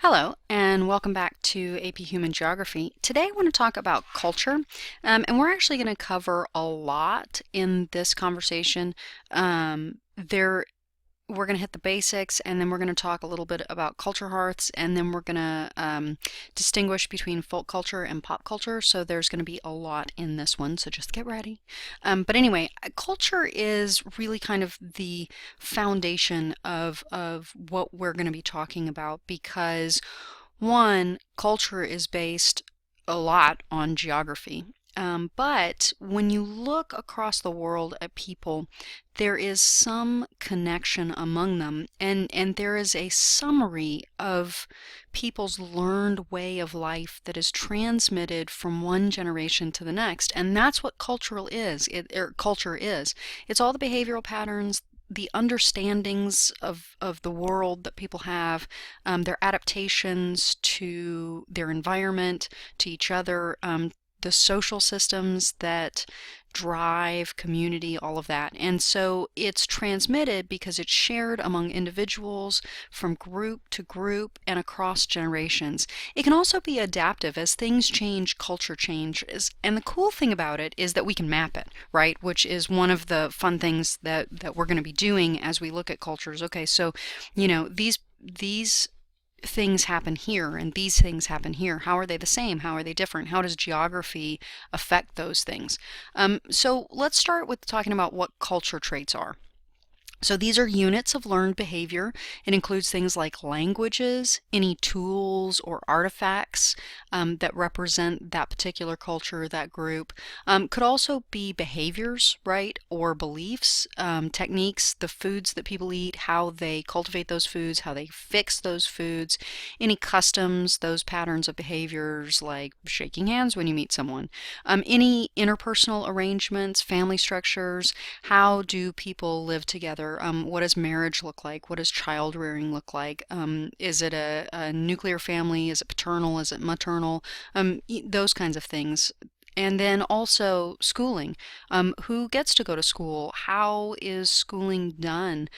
Hello, and welcome back to AP Human Geography. Today I want to talk about culture, and we're actually going to cover a lot in this conversation. We're going to hit the basics, and then we're going to talk a little bit about culture hearts, and then we're going to distinguish between folk culture and pop culture. So there's going to be a lot in this one, so just get ready. But anyway, culture is really kind of the foundation of what we're going to be talking about because one, culture is based a lot on geography. But when you look across the world at people, there is some connection among them, and there is a summary of people's learned way of life that is transmitted from one generation to the next. And that's what cultural is, culture is. It's all the behavioral patterns, the understandings of the world that people have, their adaptations to their environment, to each other, the social systems that drive community, all of that. And so it's transmitted because it's shared among individuals from group to group and across generations. It can also be adaptive as things change, culture changes. And the cool thing about it is that we can map it, right? Which is one of the fun things that we're going to be doing as we look at cultures. Okay, so, these things happen here and these things happen here. How are they the same? How are they different? How does geography affect those things? So let's start with talking about what culture traits are. So these are units of learned behavior. It includes things like languages, any tools or artifacts that represent that particular culture, that group. Could also be behaviors, right, or beliefs, techniques, the foods that people eat, how they cultivate those foods, how they fix those foods, any customs, those patterns of behaviors like shaking hands when you meet someone, any interpersonal arrangements, family structures, how do people live together? What does marriage look like? What does child rearing look like? Is it a nuclear family? Is it paternal? Is it maternal? Those kinds of things. And then also schooling. Who gets to go to school? How is schooling done?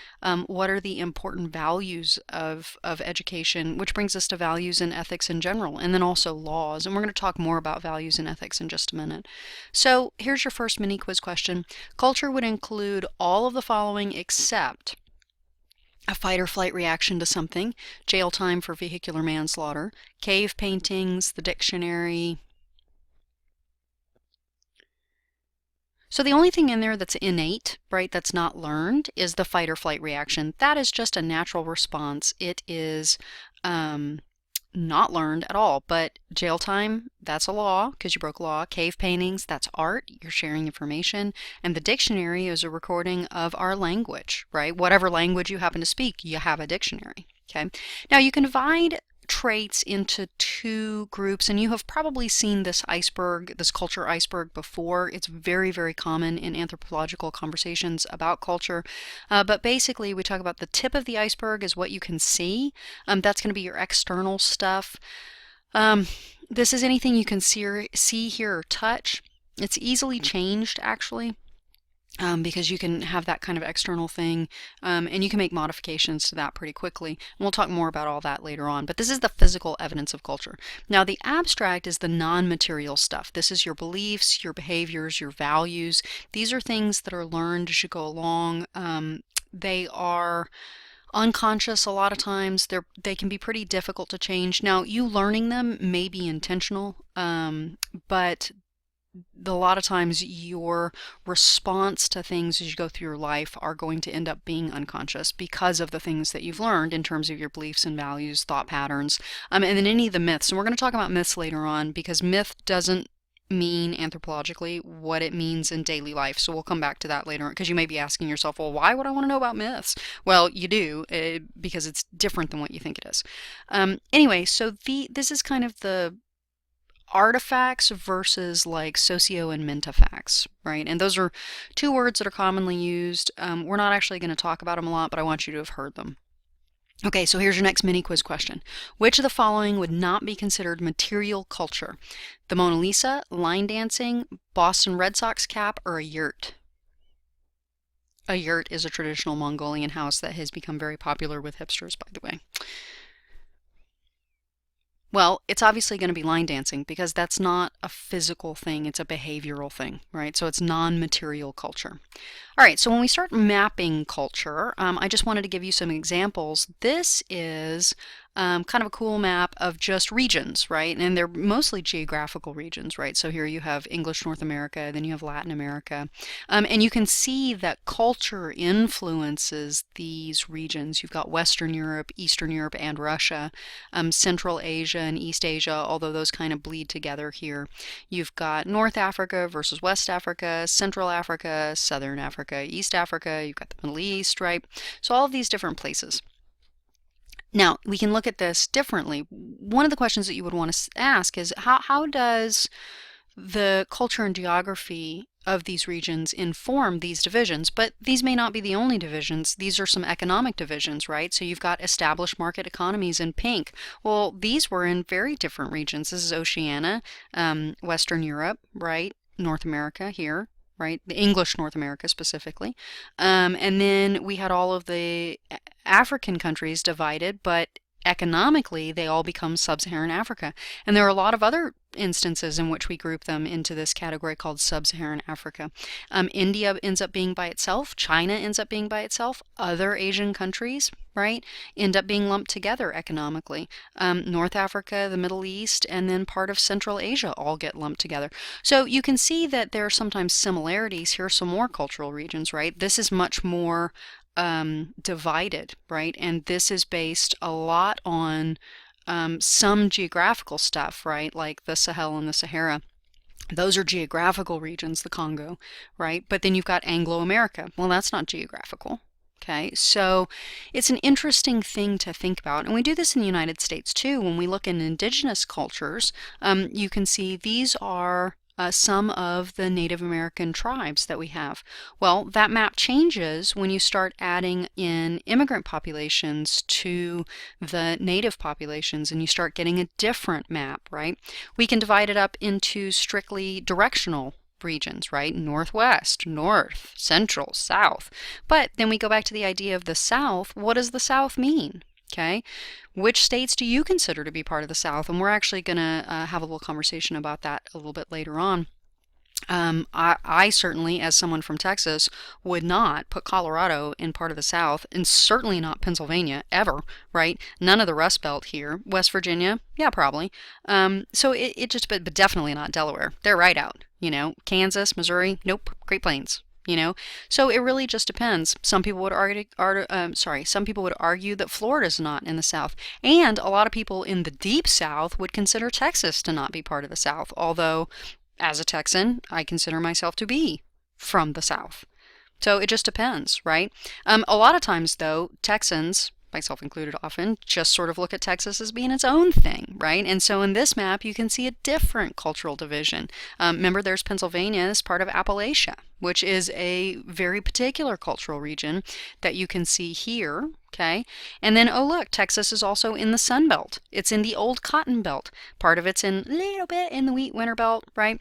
What are the important values of education? Which brings us to values and ethics in general, and then also laws. And we're going to talk more about values and ethics in just a minute. So here's your first mini quiz question. Culture would include all of the following except a fight or flight reaction to something, jail time for vehicular manslaughter, cave paintings, the dictionary. So the only thing in there that's innate, right, that's not learned, is the fight or flight reaction. That is just a natural response. It is not learned at all. But jail time, that's a law because you broke a law. Cave paintings, that's art. You're sharing information. And the dictionary is a recording of our language, right? Whatever language you happen to speak, you have a dictionary. Okay. Now you can divide traits into two groups, and you have probably seen this iceberg, this culture iceberg before. It's very, very common in anthropological conversations about culture. But basically, we talk about the tip of the iceberg is what you can see. That's going to be your external stuff. This is anything you can see, hear, or touch. It's easily changed, actually. Because you can have that kind of external thing, and you can make modifications to that pretty quickly. And we'll talk more about all that later on, but this is the physical evidence of culture. Now, the abstract is the non-material stuff. This is your beliefs, your behaviors, your values. These are things that are learned as you go along. They are unconscious a lot of times. They can be pretty difficult to change. Now, you learning them may be intentional, but a lot of times your response to things as you go through your life are going to end up being unconscious because of the things that you've learned in terms of your beliefs and values, thought patterns, and then any of the myths. And we're going to talk about myths later on because myth doesn't mean anthropologically what it means in daily life. So we'll come back to that later because you may be asking yourself, well, why would I want to know about myths? Well, you do because it's different than what you think it is. Anyway, so this is kind of the artifacts versus like socio and mentafacts, right? And those are two words that are commonly used. We're not actually going to talk about them a lot, but I want you to have heard them. Okay, so here's your next mini quiz question. Which of the following would not be considered material culture? The Mona Lisa, line dancing, Boston Red Sox cap, or a yurt? A yurt is a traditional Mongolian house that has become very popular with hipsters, by the way. Well, it's obviously going to be line dancing because that's not a physical thing, it's a behavioral thing, right? So it's non-material culture. All right, so when we start mapping culture, I just wanted to give you some examples. This is kind of a cool map of just regions, right? And they're mostly geographical regions, right? So here you have English North America, then you have Latin America. And you can see that culture influences these regions. You've got Western Europe, Eastern Europe, and Russia, Central Asia and East Asia, although those kind of bleed together here. You've got North Africa versus West Africa, Central Africa, Southern Africa, East Africa, you've got the Middle East, right? So all of these different places. Now, we can look at this differently. One of the questions that you would want to ask is how does the culture and geography of these regions inform these divisions? But these may not be the only divisions. These are some economic divisions, right? So you've got established market economies in pink. Well, these were in very different regions. This is Oceania, Western Europe, right? North America here, right? The English North America specifically. And then we had all of the African countries divided, but economically they all become sub-Saharan Africa. And there are a lot of other instances in which we group them into this category called sub-Saharan Africa. India ends up being by itself, China ends up being by itself, other Asian countries, right, end up being lumped together economically. North Africa, the Middle East, and then part of Central Asia all get lumped together. So you can see that there are sometimes similarities. Here are some more cultural regions, right? This is much more divided, right? And this is based a lot on some geographical stuff, right? Like the Sahel and the Sahara. Those are geographical regions, the Congo, right? But then you've got Anglo-America. Well, that's not geographical. Okay, so it's an interesting thing to think about. And we do this in the United States too. When we look in indigenous cultures, you can see these are some of the Native American tribes that we have. Well, that map changes when you start adding in immigrant populations to the native populations and you start getting a different map, right? We can divide it up into strictly directional regions, right? Northwest, north, central, south. But then we go back to the idea of the South. What does the South mean? Okay, which states do you consider to be part of the South? And we're actually going to have a little conversation about that a little bit later on. I certainly, as someone from Texas, would not put Colorado in part of the South, and certainly not Pennsylvania, ever, right? None of the Rust Belt here. West Virginia, yeah, probably. So it just, but definitely not Delaware. They're right out, you know. Kansas, Missouri, nope. Great Plains. You know, so it really just depends. Some people would some people would argue that Florida's not in the South, and a lot of people in the deep South would consider Texas to not be part of the South. Although, as a Texan, I consider myself to be from the South. So it just depends, right? A lot of times, though, Texans, myself included often, just sort of look at Texas as being its own thing, right? And so in this map, you can see a different cultural division. Remember, there's Pennsylvania as part of Appalachia, which is a very particular cultural region that you can see here, okay? And then, oh look, Texas is also in the Sun Belt. It's in the old Cotton Belt. Part of it's in a little bit in the Wheat Winter Belt, right?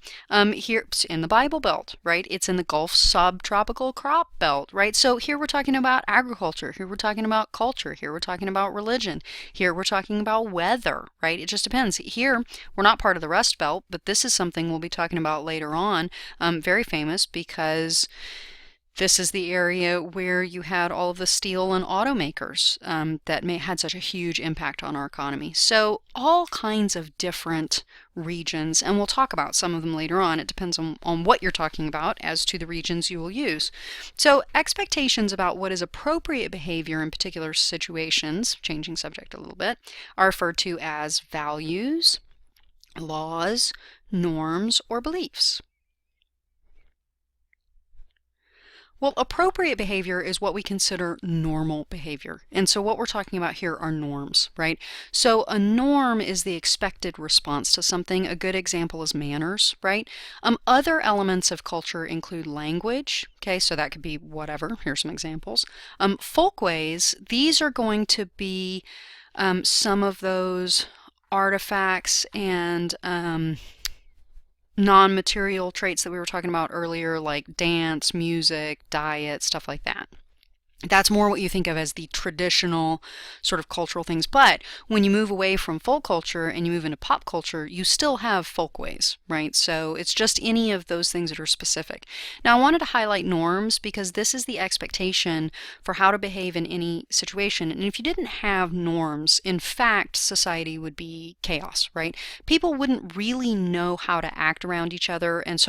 Here in the Bible Belt, right? It's in the Gulf Subtropical Crop Belt, right? So here we're talking about agriculture. Here we're talking about culture. Here we're talking about religion. Here we're talking about weather, right? It just depends. Here, we're not part of the Rust Belt, but this is something we'll be talking about later on. Very famous because this is the area where you had all of the steel and automakers that had such a huge impact on our economy. So all kinds of different regions, and we'll talk about some of them later on. It depends on what you're talking about as to the regions you will use. So expectations about what is appropriate behavior in particular situations, changing subject a little bit, are referred to as values, laws, norms, or beliefs. Well, appropriate behavior is what we consider normal behavior. And so what we're talking about here are norms, right? So a norm is the expected response to something. A good example is manners, right? Other elements of culture include language, okay? So that could be whatever. Here's some examples. Folkways, these are going to be some of those artifacts and non-material traits that we were talking about earlier, like dance, music, diet, stuff like that. That's more what you think of as the traditional sort of cultural things. But when you move away from folk culture and you move into pop culture, you still have folkways, right? So it's just any of those things that are specific. Now, I wanted to highlight norms because this is the expectation for how to behave in any situation. And if you didn't have norms, in fact, society would be chaos, right? People wouldn't really know how to act around each other, and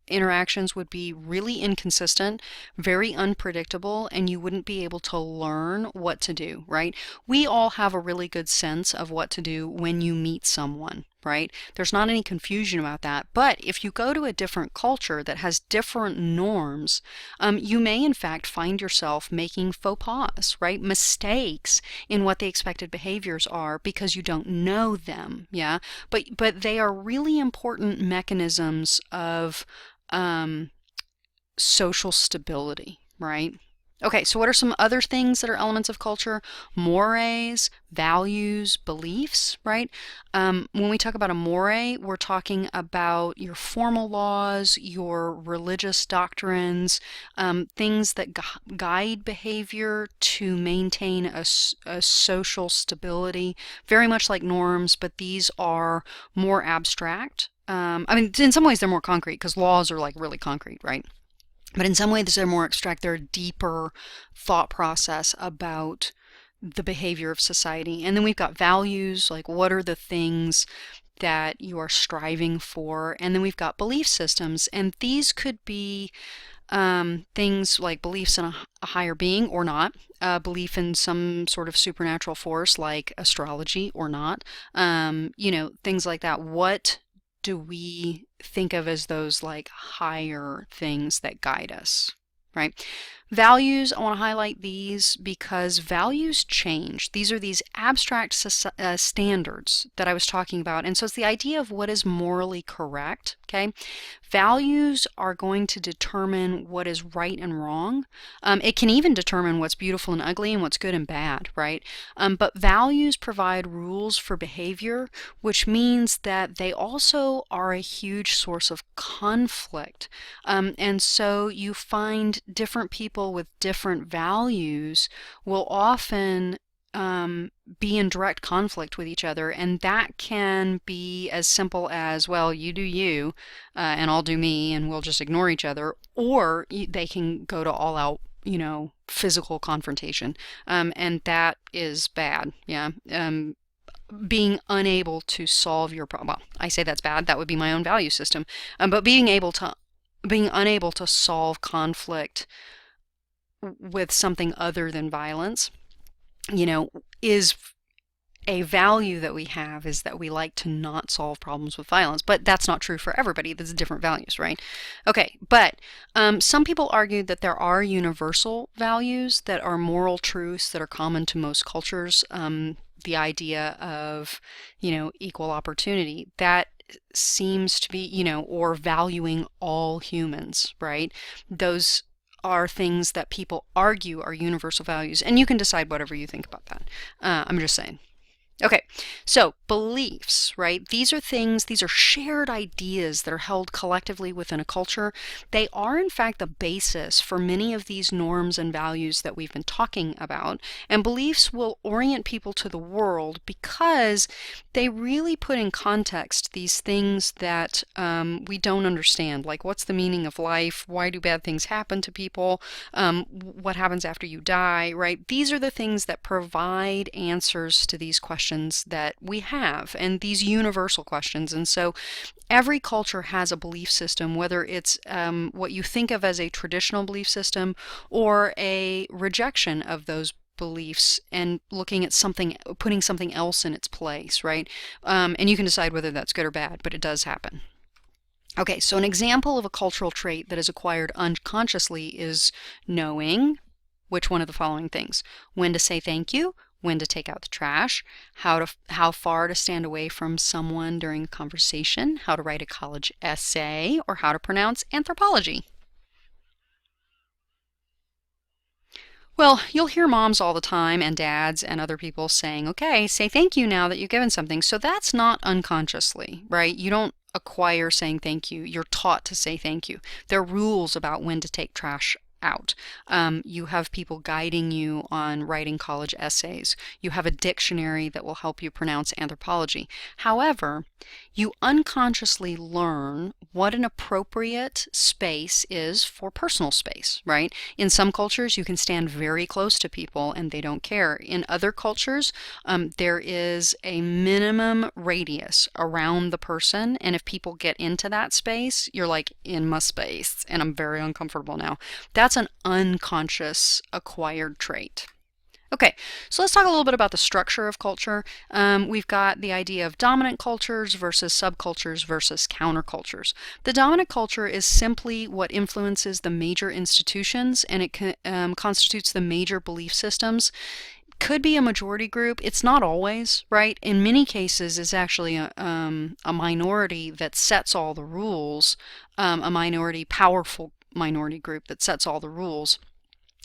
interactions would be really inconsistent, very unpredictable, and you wouldn't be able to learn what to do, right? We all have a really good sense of what to do when you meet someone, right? There's not any confusion about that. But if you go to a different culture that has different norms, you may in fact find yourself making faux pas, right? Mistakes in what the expected behaviors are because you don't know them, yeah? But they are really important mechanisms of social stability, right? Okay, so what are some other things that are elements of culture? Mores, values, beliefs, right? When we talk about a more, we're talking about your formal laws, your religious doctrines, things that guide behavior to maintain a social stability, very much like norms, but these are more abstract. I mean, in some ways they're more concrete because laws are like really concrete, right? But in some ways, they're more abstract. They're a deeper thought process about the behavior of society. And then we've got values, like what are the things that you are striving for? And then we've got belief systems, and these could be things like beliefs in a higher being or not, belief in some sort of supernatural force like astrology or not, things like that. What do we think of as those like higher things that guide us, right? Values, I want to highlight these because values change. These are these abstract standards that I was talking about. And so it's the idea of what is morally correct, okay? Values are going to determine what is right and wrong. It can even determine what's beautiful and ugly and what's good and bad, right? But values provide rules for behavior, which means that they also are a huge source of conflict. And so you find different people with different values will often be in direct conflict with each other, and that can be as simple as, well, you do you, and I'll do me, and we'll just ignore each other, or they can go to all out, physical confrontation, and that is bad, yeah. Being unable to solve your problem, well, I say that's bad, that would be my own value system, but being unable to solve conflict with something other than violence, is a value that we have, is that we like to not solve problems with violence. But that's not true for everybody. There's different values, right? Okay, but some people argue that there are universal values that are moral truths that are common to most cultures. The idea of, equal opportunity, that seems to be, or valuing all humans, right? Those are things that people argue are universal values, and you can decide whatever you think about that. I'm just saying. Okay, so beliefs, right? These are shared ideas that are held collectively within a culture. They are, in fact, the basis for many of these norms and values that we've been talking about. And beliefs will orient people to the world because they really put in context these things that we don't understand, like what's the meaning of life? Why do bad things happen to people? What happens after you die, right? These are the things that provide answers to these questions that we have, and these universal questions. And so every culture has a belief system, whether it's what you think of as a traditional belief system or a rejection of those beliefs and looking at something, putting something else in its place, right? And you can decide whether that's good or bad, but it does happen. Okay, so an example of a cultural trait that is acquired unconsciously is knowing which one of the following things: when to say thank you, when to take out the trash, how far to stand away from someone during a conversation, how to write a college essay, or how to pronounce anthropology. Well, you'll hear moms all the time and dads and other people saying, okay, say thank you now that you've given something. So that's not unconsciously, right? You don't acquire saying thank you. You're taught to say thank you. There are rules about when to take trash out. You have people guiding you on writing college essays. You have a dictionary that will help you pronounce anthropology. However, you unconsciously learn what an appropriate space is for personal space, right? In some cultures, you can stand very close to people and they don't care. In other cultures, there is a minimum radius around the person, and if people get into that space, you're like, in my space, and I'm very uncomfortable now. That's an unconscious acquired trait. Okay, so let's talk a little bit about the structure of culture. We've got the idea of dominant cultures versus subcultures versus countercultures. The dominant culture is simply what influences the major institutions, and it constitutes the major belief systems. Could be a majority group. It's not always, right? In many cases, it's actually a minority that sets all the rules, powerful minority group that sets all the rules,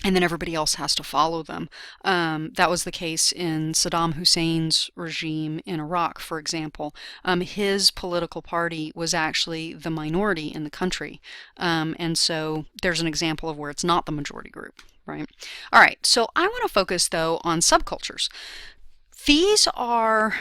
and then everybody else has to follow them. That was the case in Saddam Hussein's regime in Iraq, for example. His political party was actually the minority in the country. And so there's an example of where it's not the majority group, right? All right, so I want to focus, though, on subcultures. These are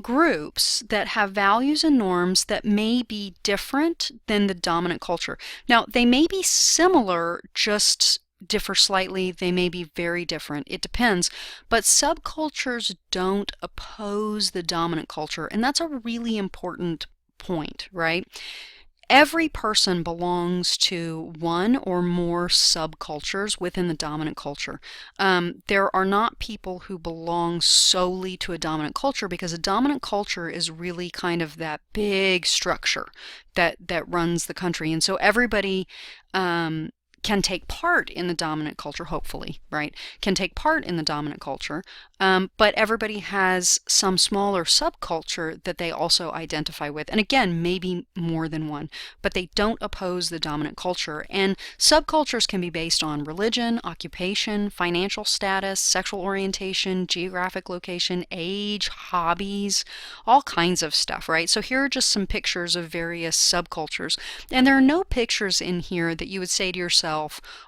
groups that have values and norms that may be different than the dominant culture. Now, they may be similar, just differ slightly. They may be very different. It depends. But subcultures don't oppose the dominant culture, and that's a really important point, right? Every person belongs to one or more subcultures within the dominant culture. There are not people who belong solely to a dominant culture, because a dominant culture is really kind of that big structure that runs the country. And so everybody can take part in the dominant culture, hopefully, right? Can take part in the dominant culture, but everybody has some smaller subculture that they also identify with. And again, maybe more than one, but they don't oppose the dominant culture. And subcultures can be based on religion, occupation, financial status, sexual orientation, geographic location, age, hobbies, all kinds of stuff, right? So here are just some pictures of various subcultures. And there are no pictures in here that you would say to yourself,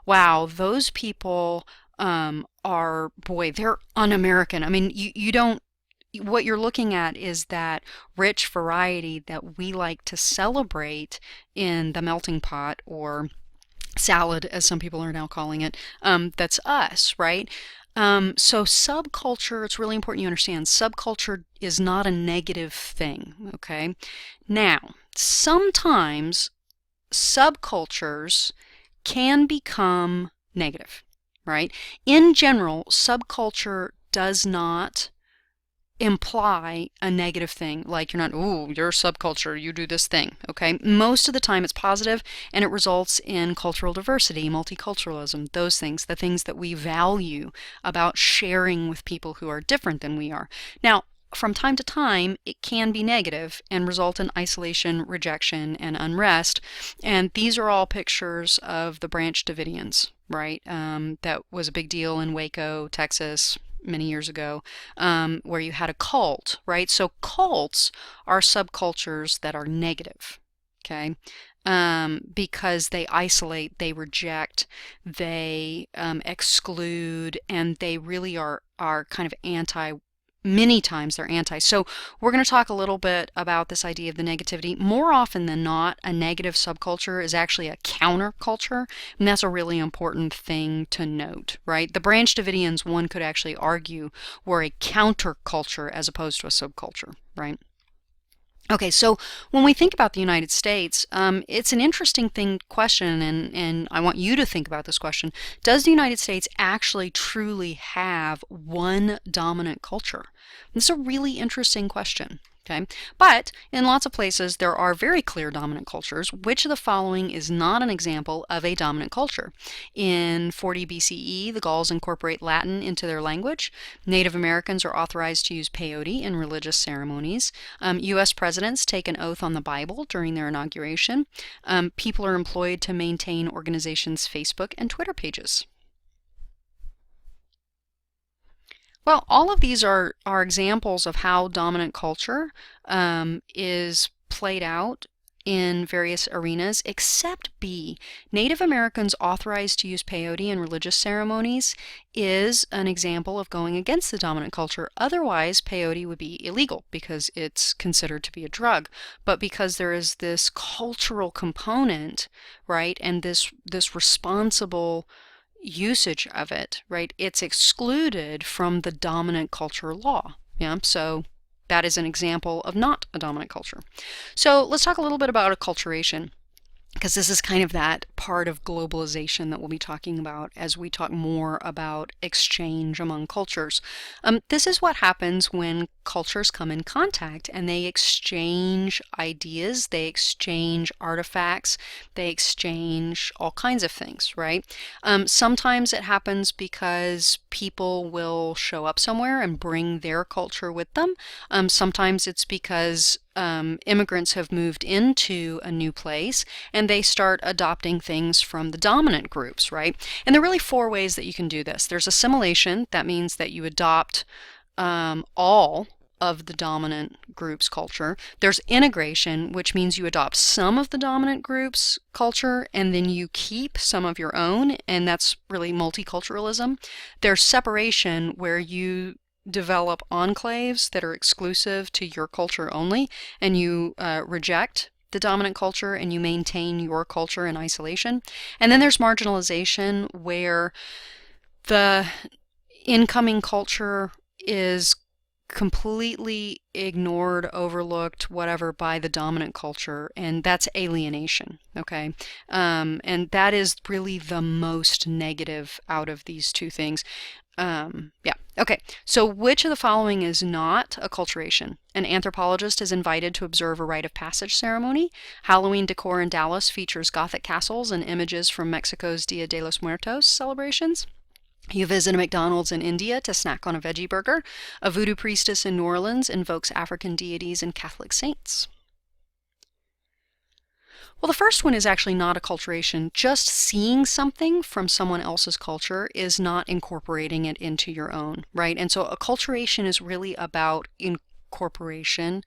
wow, those people they're un-American. I mean, you don't, what you're looking at is that rich variety that we like to celebrate in the melting pot, or salad, as some people are now calling it. That's us, right? So subculture, it's really important you understand, subculture is not a negative thing, okay? Now, sometimes subcultures can become negative, right? In general, subculture does not imply a negative thing, like you're not, ooh, you're subculture, you do this thing, okay? Most of the time it's positive, and it results in cultural diversity, multiculturalism, those things, the things that we value about sharing with people who are different than we are. Now, from time to time, it can be negative and result in isolation, rejection, and unrest. And these are all pictures of the Branch Davidians, right? That was a big deal in Waco, Texas, many years ago, where you had a cult, right? So cults are subcultures that are negative, okay? Because they isolate, they reject, they exclude, and they really are kind of many times they're anti. So we're going to talk a little bit about this idea of the negativity. More often than not, a negative subculture is actually a counterculture, and that's a really important thing to note, right? The Branch Davidians, one could actually argue, were a counterculture as opposed to a subculture, right? Okay, so when we think about the United States, it's an interesting question, and I want you to think about this question. Does the United States actually truly have one dominant culture? This is a really interesting question. Okay, but in lots of places there are very clear dominant cultures. Which of the following is not an example of a dominant culture? In 40 BCE, the Gauls incorporate Latin into their language. Native Americans are authorized to use peyote in religious ceremonies. U.S. presidents take an oath on the Bible during their inauguration. People are employed to maintain organizations' Facebook and Twitter pages. Well, all of these are examples of how dominant culture is played out in various arenas, except B. Native Americans authorized to use peyote in religious ceremonies is an example of going against the dominant culture. Otherwise, peyote would be illegal because it's considered to be a drug. But because there is this cultural component, right, and this responsible usage of it, right, it's excluded from the dominant culture law. Yeah, so that is an example of not a dominant culture. So let's talk a little bit about acculturation, because this is kind of that part of globalization that we'll be talking about as we talk more about exchange among cultures. This is what happens when cultures come in contact and they exchange ideas, they exchange artifacts, they exchange all kinds of things, right? Sometimes it happens because people will show up somewhere and bring their culture with them. Sometimes it's because immigrants have moved into a new place and they start adopting things from the dominant groups, right? And there are really four ways that you can do this. There's assimilation. That means that you adopt all of the dominant group's culture. There's integration, which means you adopt some of the dominant group's culture and then you keep some of your own, and that's really multiculturalism. There's separation, where you develop enclaves that are exclusive to your culture only, and you reject the dominant culture and you maintain your culture in isolation. And then there's marginalization, where the incoming culture is completely ignored, overlooked, whatever, by the dominant culture, and that's alienation, okay? And that is really the most negative out of these two things. Yeah, okay. So which of the following is not acculturation? An anthropologist is invited to observe a rite of passage ceremony. Halloween decor in Dallas features Gothic castles and images from Mexico's Dia de los Muertos celebrations. You visit a McDonald's in India to snack on a veggie burger. A voodoo priestess in New Orleans invokes African deities and Catholic saints. Well, the first one is actually not acculturation. Just seeing something from someone else's culture is not incorporating it into your own, right? And so acculturation is really about incorporation,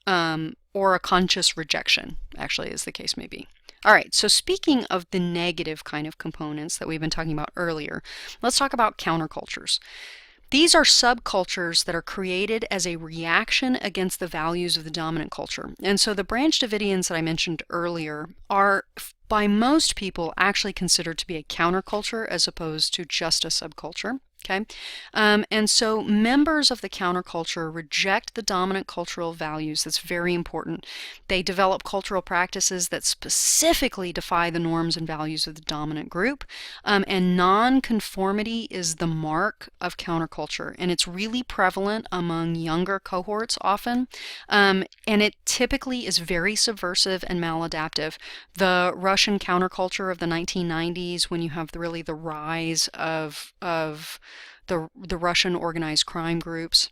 or a conscious rejection, actually, as the case may be. All right, so speaking of the negative kind of components that we've been talking about earlier, let's talk about countercultures. These are subcultures that are created as a reaction against the values of the dominant culture. And so the Branch Davidians that I mentioned earlier are, by most people, actually considered to be a counterculture as opposed to just a subculture. Okay, and so members of the counterculture reject the dominant cultural values. That's very important. They develop cultural practices that specifically defy the norms and values of the dominant group, and nonconformity is the mark of counterculture, and it's really prevalent among younger cohorts often, and it typically is very subversive and maladaptive. The Russian counterculture of the 1990s, when you have really the rise of the Russian organized crime groups,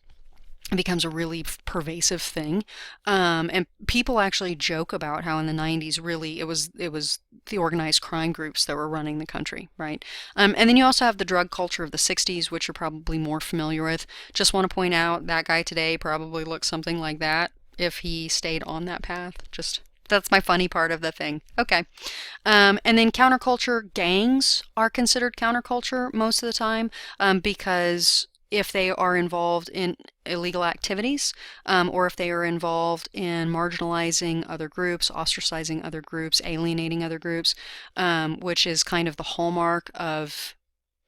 it becomes a really pervasive thing, and people actually joke about how in the 90s really it was the organized crime groups that were running the country, right? And then you also have the drug culture of the 60s, which you're probably more familiar with. Just want to point out that guy today probably looks something like that if he stayed on that path. Just that's my funny part of the thing. Okay. And then counterculture gangs are considered counterculture most of the time, because if they are involved in illegal activities, or if they are involved in marginalizing other groups, ostracizing other groups, alienating other groups, which is kind of the hallmark of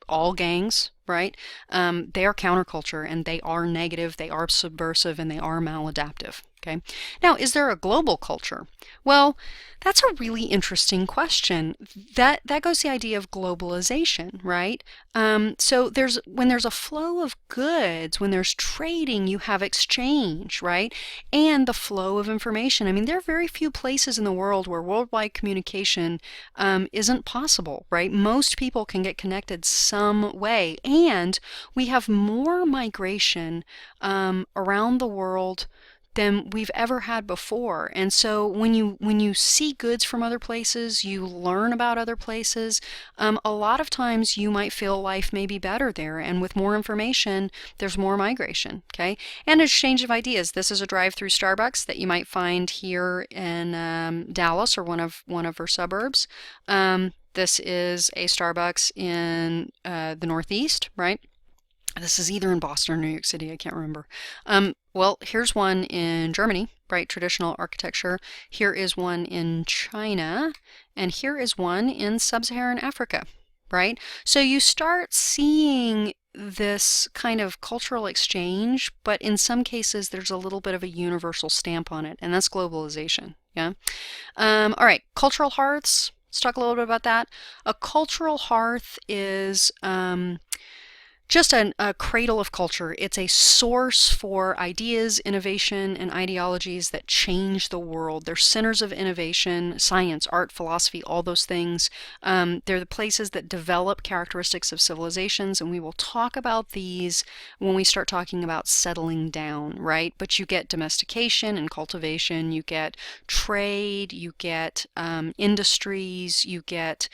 all gangs, right? They are counterculture, and they are negative, they are subversive, and they are maladaptive. Okay. Now, is there a global culture? Well, that's a really interesting question. That goes to the idea of globalization, right? So when there's a flow of goods, when there's trading, you have exchange, right? And the flow of information. I mean, there are very few places in the world where worldwide communication isn't possible, right? Most people can get connected some way, and we have more migration around the world than we've ever had before. And so when you see goods from other places, you learn about other places. A lot of times you might feel life may be better there, and with more information, there's more migration. Okay, and exchange of ideas. This is a drive-through Starbucks that you might find here in Dallas or one of her suburbs. This is a Starbucks in the Northeast, right? This is either in Boston or New York City, I can't remember. Well, here's one in Germany, right? Traditional architecture. Here is one in China, and here is one in sub-Saharan Africa, right? So you start seeing this kind of cultural exchange, but in some cases there's a little bit of a universal stamp on it, and that's globalization, yeah? All right, cultural hearths. Let's talk a little bit about that. A cultural hearth is just a cradle of culture. It's a source for ideas, innovation, and ideologies that change the world. They're centers of innovation, science, art, philosophy, all those things. They're the places that develop characteristics of civilizations, and we will talk about these when we start talking about settling down, right? But you get domestication and cultivation, you get trade, you get industries, you get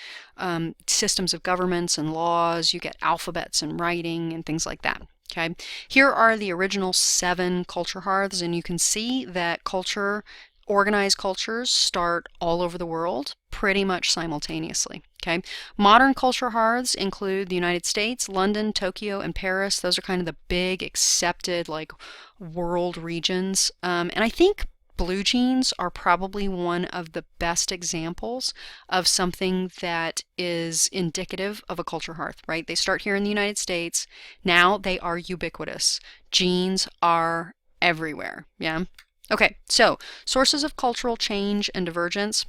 systems of governments and laws, you get alphabets and writing and things like that. Okay, here are the original 7 culture hearths, and you can see that organized cultures start all over the world pretty much simultaneously. Okay, modern culture hearths include the United States, London, Tokyo, and Paris. Those are kind of the big accepted like world regions, and I think blue jeans are probably one of the best examples of something that is indicative of a culture hearth, right? They start here in the United States. Now they are ubiquitous. Jeans are everywhere, yeah? Okay, so sources of cultural change and divergence.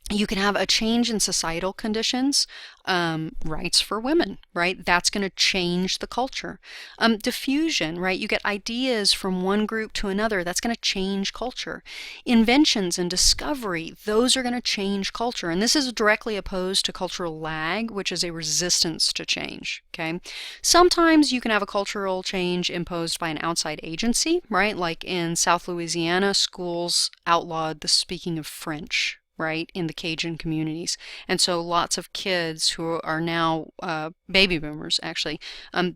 You can have a change in societal conditions, rights for women, right? That's going to change the culture. Diffusion, right? You get ideas from one group to another. That's going to change culture. Inventions and discovery, those are going to change culture. And this is directly opposed to cultural lag, which is a resistance to change, okay? Sometimes you can have a cultural change imposed by an outside agency, right? Like in South Louisiana, schools outlawed the speaking of French, right, in the Cajun communities. And so lots of kids who are now baby boomers, actually,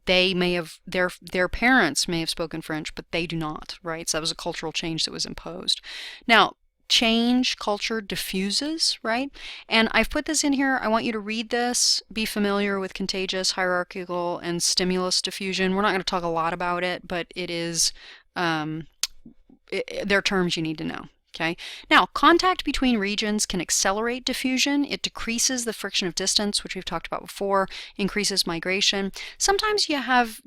they may have, their parents may have spoken French, but they do not, right? So that was a cultural change that was imposed. Now, change, culture diffuses, right? And I've put this in here. I want you to read this, be familiar with contagious, hierarchical, and stimulus diffusion. We're not going to talk a lot about it, but it is, they're terms you need to know. Okay. Now, contact between regions can accelerate diffusion. It decreases the friction of distance, which we've talked about before, increases migration. Sometimes you have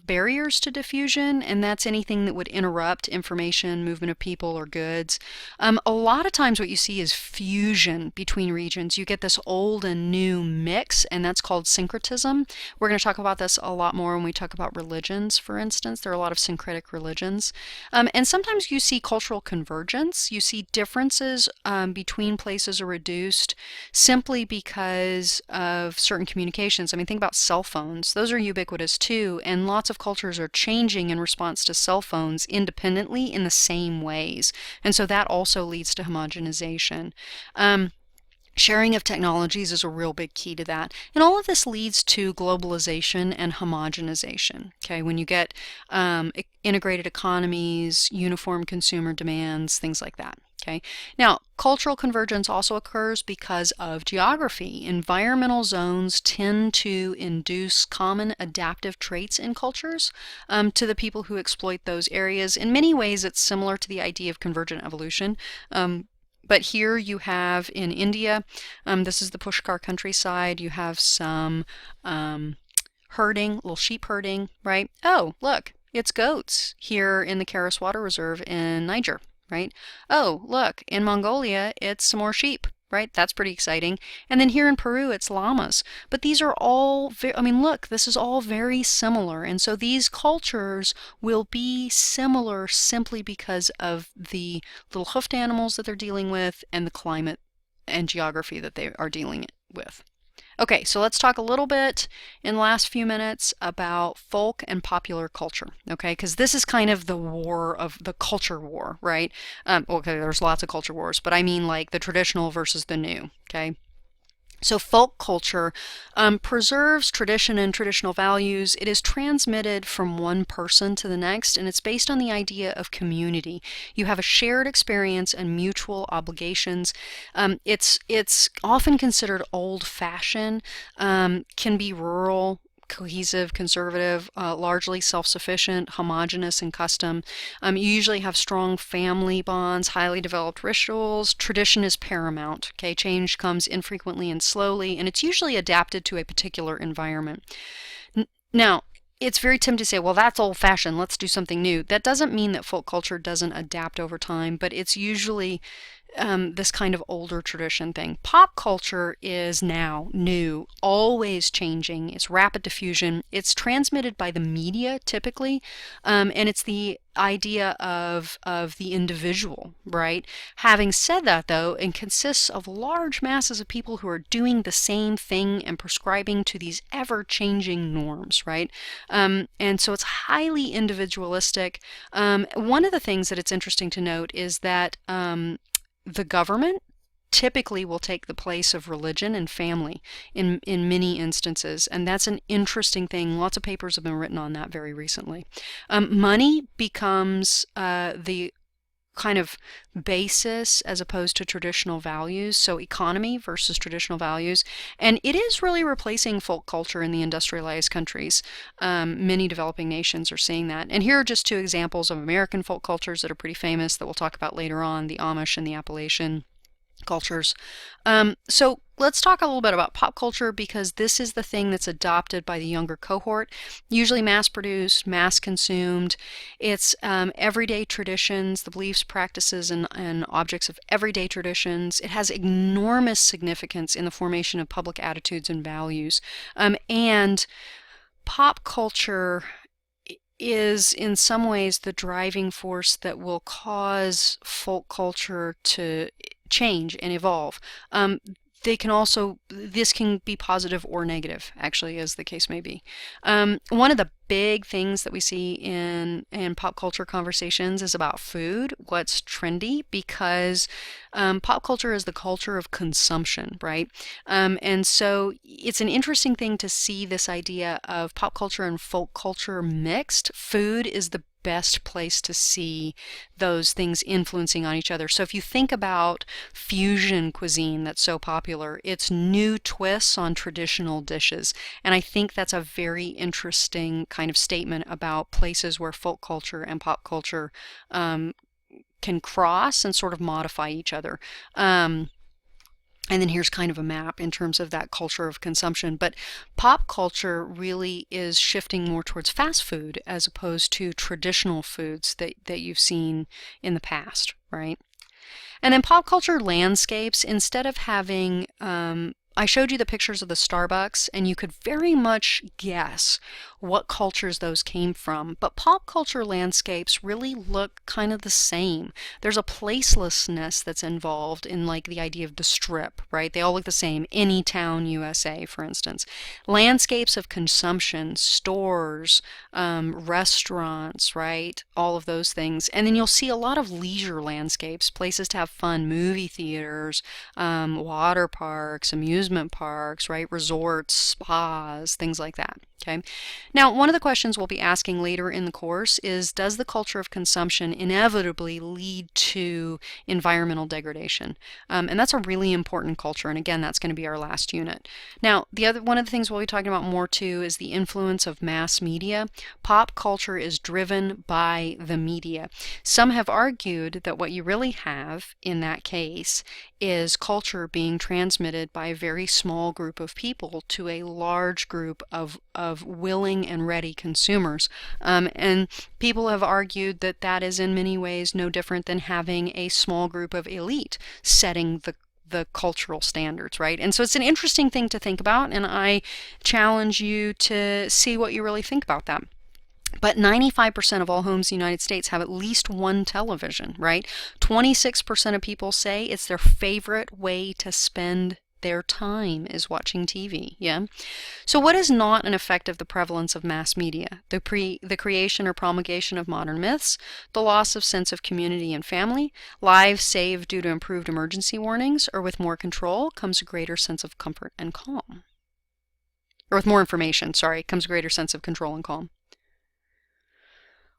barriers to diffusion, and that's anything that would interrupt information, movement of people or goods. A lot of times what you see is fusion between regions. You get this old and new mix, and that's called syncretism. We're going to talk about this a lot more when we talk about religions, for instance. There are a lot of syncretic religions. And sometimes you see cultural convergence. You see differences between places are reduced simply because of certain communications. I mean, think about cell phones. Those are ubiquitous too, and lots of cultures are changing in response to cell phones independently in the same ways. And so that also leads to homogenization. Sharing of technologies is a real big key to that. And all of this leads to globalization and homogenization. Okay, when you get integrated economies, uniform consumer demands, things like that. Okay, now cultural convergence also occurs because of geography. Environmental zones tend to induce common adaptive traits in cultures to the people who exploit those areas. In many ways, it's similar to the idea of convergent evolution. But here you have in India, this is the Pushkar countryside, you have some herding, little sheep herding, right? Oh, look, it's goats here in the Karas Water Reserve in Niger, right? Oh, look, in Mongolia, it's some more sheep, right? That's pretty exciting. And then here in Peru, it's llamas. But these are all, I mean, look, this is all very similar. And so these cultures will be similar simply because of the little hoofed animals that they're dealing with and the climate and geography that they are dealing with. Okay, so let's talk a little bit in the last few minutes about folk and popular culture, okay? Because this is kind of the war of the culture war, right? Okay, there's lots of culture wars, but I mean like the traditional versus the new, okay? So folk culture preserves tradition and traditional values. It is transmitted from one person to the next, and it's based on the idea of community. You have a shared experience and mutual obligations. It's often considered old-fashioned, can be rural, cohesive, conservative, largely self-sufficient, homogenous in custom. You usually have strong family bonds, highly developed rituals. Tradition is paramount. Okay, change comes infrequently and slowly, and it's usually adapted to a particular environment. Now, it's very tempting to say, well, that's old fashioned, let's do something new. That doesn't mean that folk culture doesn't adapt over time, but it's usually this kind of older tradition thing. Pop culture is now new, always changing. It's rapid diffusion. It's transmitted by the media typically, and it's the idea of the individual, right? Having said that, though, it consists of large masses of people who are doing the same thing and prescribing to these ever-changing norms, right? And so it's highly individualistic. One of the things that it's interesting to note is that the government typically will take the place of religion and family in many instances, and that's an interesting thing. Lots of papers have been written on that very recently. Money becomes the kind of basis as opposed to traditional values, so economy versus traditional values, and it is really replacing folk culture in the industrialized countries. Many developing nations are seeing that, and here are just two examples of American folk cultures that are pretty famous that we'll talk about later on: the Amish and the Appalachian cultures. So let's talk a little bit about pop culture, because this is the thing that's adopted by the younger cohort, usually mass produced, mass consumed. It's everyday traditions, the beliefs, practices, and objects of everyday traditions. It has enormous significance in the formation of public attitudes and values. And pop culture is in some ways the driving force that will cause folk culture to change and evolve. This can be positive or negative, actually, as the case may be. One of the big things that we see in pop culture conversations is about food, what's trendy, because pop culture is the culture of consumption, right? And so it's an interesting thing to see this idea of pop culture and folk culture mixed. Food is the best place to see those things influencing on each other. So if you think about fusion cuisine that's so popular, it's new twists on traditional dishes. And I think that's a very interesting kind of statement about places where folk culture and pop culture can cross and sort of modify each other. And then here's kind of a map in terms of that culture of consumption. But pop culture really is shifting more towards fast food as opposed to traditional foods that you've seen in the past, right? And then pop culture landscapes, instead of having, I showed you the pictures of the Starbucks, and you could very much guess what cultures those came from. But pop culture landscapes really look kind of the same. There's a placelessness that's involved in like the idea of the strip, right? They all look the same. Anytown, USA, for instance. Landscapes of consumption, stores, restaurants, right? All of those things. And then you'll see a lot of leisure landscapes, places to have fun, movie theaters, water parks, amusement parks, right? Resorts, spas, things like that. Okay. Now, one of the questions we'll be asking later in the course is, does the culture of consumption inevitably lead to environmental degradation? And that's a really important culture. And again, that's going to be our last unit. Now, one of the things we'll be talking about more too is the influence of mass media. Pop culture is driven by the media. Some have argued that what you really have in that case is culture being transmitted by a very small group of people to a large group of willing and ready consumers. And people have argued that that is in many ways no different than having a small group of elite setting the cultural standards, right? And so it's an interesting thing to think about, and I challenge you to see what you really think about that. But 95% of all homes in the United States have at least one television, right? 26% of people say it's their favorite way to spend their time is watching TV. Yeah. So what is not an effect of the prevalence of mass media? The creation or promulgation of modern myths, the loss of sense of community and family, lives saved due to improved emergency warnings, or with more control comes a greater sense of comfort and calm. Or with more information, sorry, comes a greater sense of control and calm.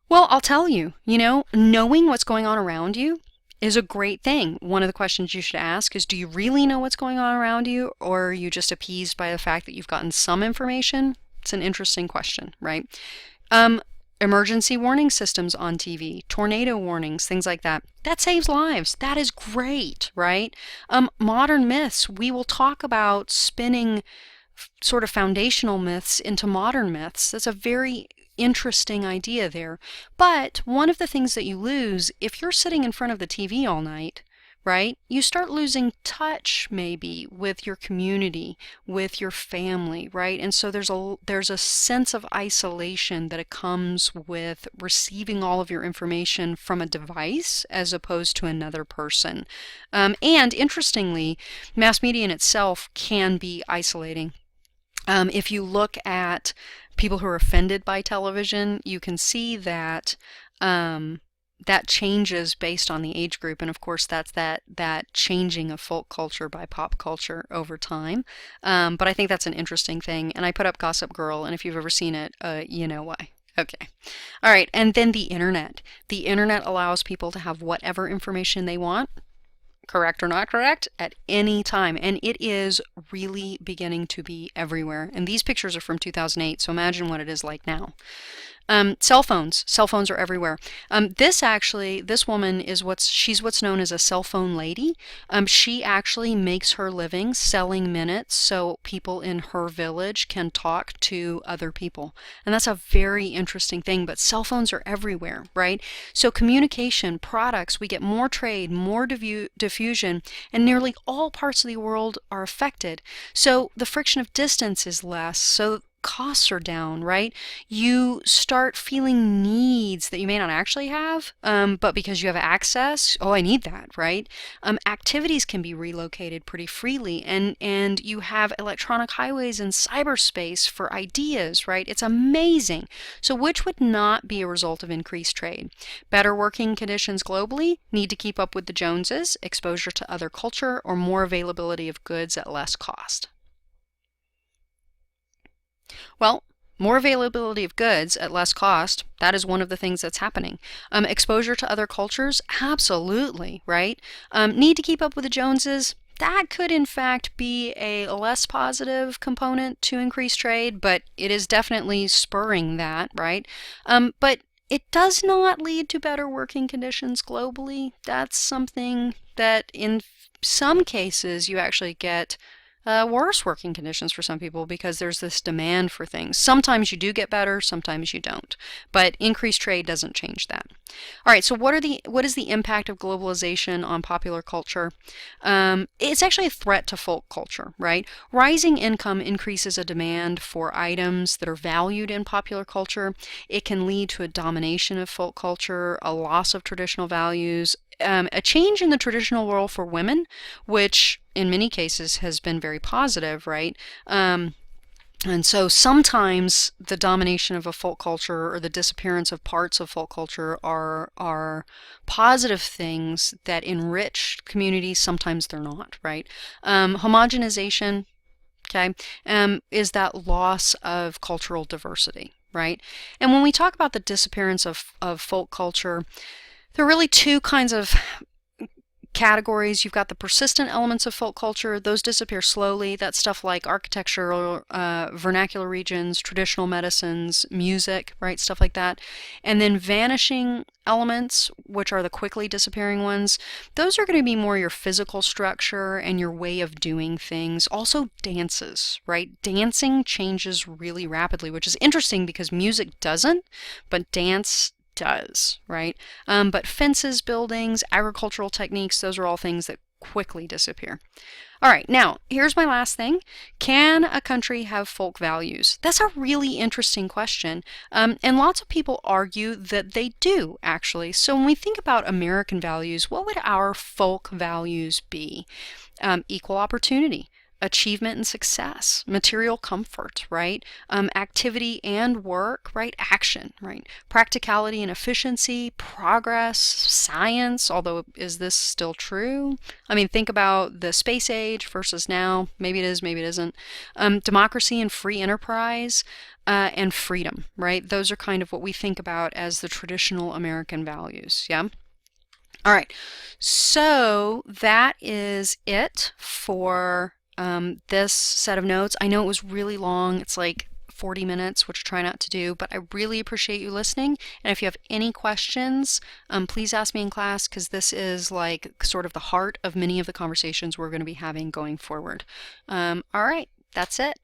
Well, I'll tell you, knowing what's going on around you is a great thing. One of the questions you should ask is, do you really know what's going on around you, or are you just appeased by the fact that you've gotten some information? It's an interesting question, right? Emergency warning systems on TV, tornado warnings, things like that. That saves lives. That is great, right? Modern myths, we will talk about spinning sort of foundational myths into modern myths. That's a very interesting idea there. But one of the things that you lose, if you're sitting in front of the TV all night, right, you start losing touch maybe with your community, with your family, right? And so there's a sense of isolation that it comes with receiving all of your information from a device as opposed to another person. And interestingly, mass media in itself can be isolating. If you look at people who are offended by television, you can see that that changes based on the age group, and of course that's that changing of folk culture by pop culture over time. But I think that's an interesting thing, and I put up Gossip Girl, and if you've ever seen it, you know why. Okay. All right, and then the internet. The internet allows people to have whatever information they want, correct or not correct, at any time. And it is really beginning to be everywhere. And these pictures are from 2008, so imagine what it is like now. Cell phones. Cell phones are everywhere. This woman is she's what's known as a cell phone lady. She actually makes her living selling minutes so people in her village can talk to other people. And that's a very interesting thing, but cell phones are everywhere, right? So communication, products, we get more trade, more diffusion, and nearly all parts of the world are affected. So the friction of distance is less, so costs are down, right? You start feeling needs that you may not actually have, but because you have access, oh, I need that, right? Activities can be relocated pretty freely, and you have electronic highways in cyberspace for ideas, right? It's amazing. So which would not be a result of increased trade? Better working conditions globally, need to keep up with the Joneses, exposure to other culture, or more availability of goods at less cost? Well, more availability of goods at less cost, that is one of the things that's happening. Exposure to other cultures, absolutely, right? Need to keep up with the Joneses, that could in fact be a less positive component to increase trade, but it is definitely spurring that, right? But it does not lead to better working conditions globally. That's something that in some cases you actually get worse working conditions for some people because there's this demand for things. Sometimes you do get better, sometimes you don't. But increased trade doesn't change that. All right, so what is the impact of globalization on popular culture? It's actually a threat to folk culture, right? Rising income increases a demand for items that are valued in popular culture. It can lead to a domination of folk culture, a loss of traditional values, a change in the traditional role for women, which in many cases has been very positive, right? And so sometimes the domination of a folk culture or the disappearance of parts of folk culture are positive things that enrich communities. Sometimes they're not, right? Homogenization, okay, is that loss of cultural diversity, right? And when we talk about the disappearance of folk culture, there are really two kinds of categories. You've got the persistent elements of folk culture. Those disappear slowly. That's stuff like architecture, vernacular regions, traditional medicines, music, right? Stuff like that. And then vanishing elements, which are the quickly disappearing ones, those are going to be more your physical structure and your way of doing things. Also dances, right? Dancing changes really rapidly, which is interesting because music doesn't, but dance does, right? But fences, buildings, agricultural techniques, those are all things that quickly disappear. All right, now, here's my last thing. Can a country have folk values? That's a really interesting question, and lots of people argue that they do, actually. So when we think about American values, what would our folk values be? Equal opportunity, achievement and success, material comfort, right? Activity and work, right? Action, right? Practicality and efficiency, progress, science, although is this still true? I mean, think about the space age versus now. Maybe it is, maybe it isn't. Democracy and free enterprise, and freedom, right? Those are kind of what we think about as the traditional American values, yeah? All right, so that is it for this set of notes. I know it was really long. It's like 40 minutes, which I try not to do, but I really appreciate you listening. And if you have any questions, please ask me in class, because this is like sort of the heart of many of the conversations we're going to be having going forward. All right, that's it.